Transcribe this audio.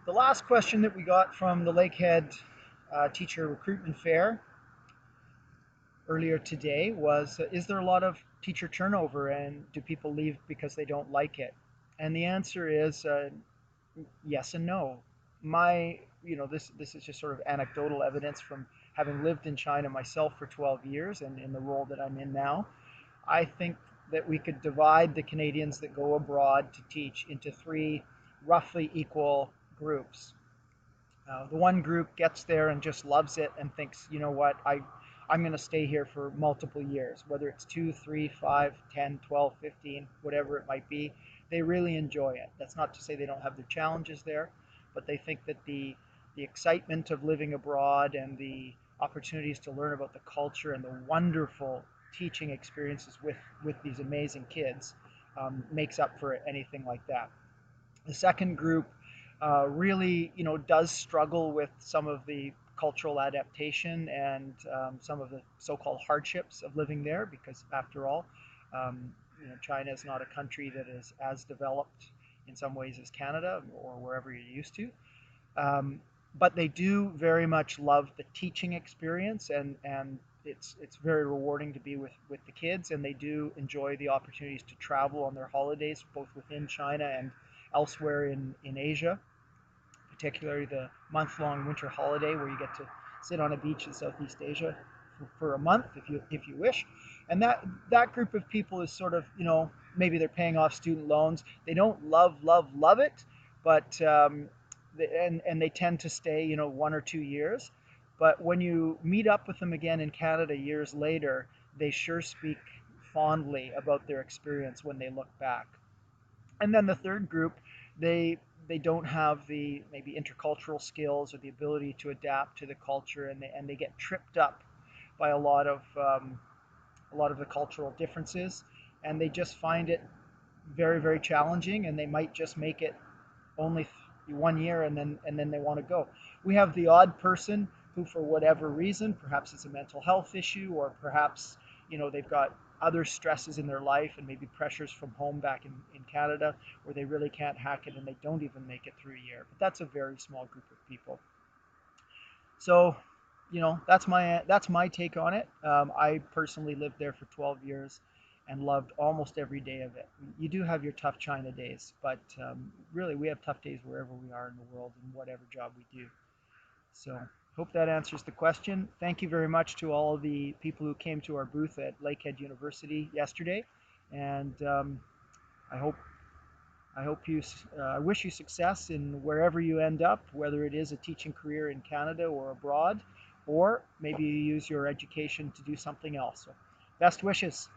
The last question that we got from the Lakehead teacher recruitment fair earlier today was, is there a lot of teacher turnover and do people leave because they don't like it? And the answer is yes and no. This is just sort of anecdotal evidence from having lived in China myself for 12 years and in the role that I'm in now. I think that we could divide the Canadians that go abroad to teach into three roughly equal groups. The one group gets there and just loves it and thinks, you know what, I'm going to stay here for multiple years, whether it's 2, 3, 5, 10, 12, 15, whatever it might be. They really enjoy it. That's not to say they don't have their challenges there, but they think that the excitement of living abroad and the opportunities to learn about the culture and the wonderful teaching experiences with these amazing kids makes up for anything like that. The second group really, does struggle with some of the cultural adaptation and some of the so-called hardships of living there, because after all, China is not a country that is as developed in some ways as Canada or wherever you're used to. But they do very much love the teaching experience, and it's very rewarding to be with the kids, and they do enjoy the opportunities to travel on their holidays, both within China and elsewhere in Asia, particularly the month-long winter holiday where you get to sit on a beach in Southeast Asia for a month if you wish. And that group of people is sort of, maybe they're paying off student loans. They don't love it, but and they tend to stay, 1 or 2 years. But when you meet up with them again in Canada years later, they sure speak fondly about their experience when they look back. And then the third group, they don't have the maybe intercultural skills or the ability to adapt to the culture, and they get tripped up by a lot of the cultural differences, and they just find it very, very challenging, and they might just make it only 1 year, and then they want to go. We have the odd person who, for whatever reason, perhaps it's a mental health issue, or perhaps they've got other stresses in their life and maybe pressures from home back in Canada, where they really can't hack it and they don't even make it through a year. But that's a very small group of people. So, that's my take on it. I personally lived there for 12 years and loved almost every day of it. You do have your tough China days, but really we have tough days wherever we are in the world and whatever job we do. So hope that answers the question. Thank you very much to all of the people who came to our booth at Lakehead University yesterday, and I hope I wish you success in wherever you end up, whether it is a teaching career in Canada or abroad, or maybe you use your education to do something else. So best wishes.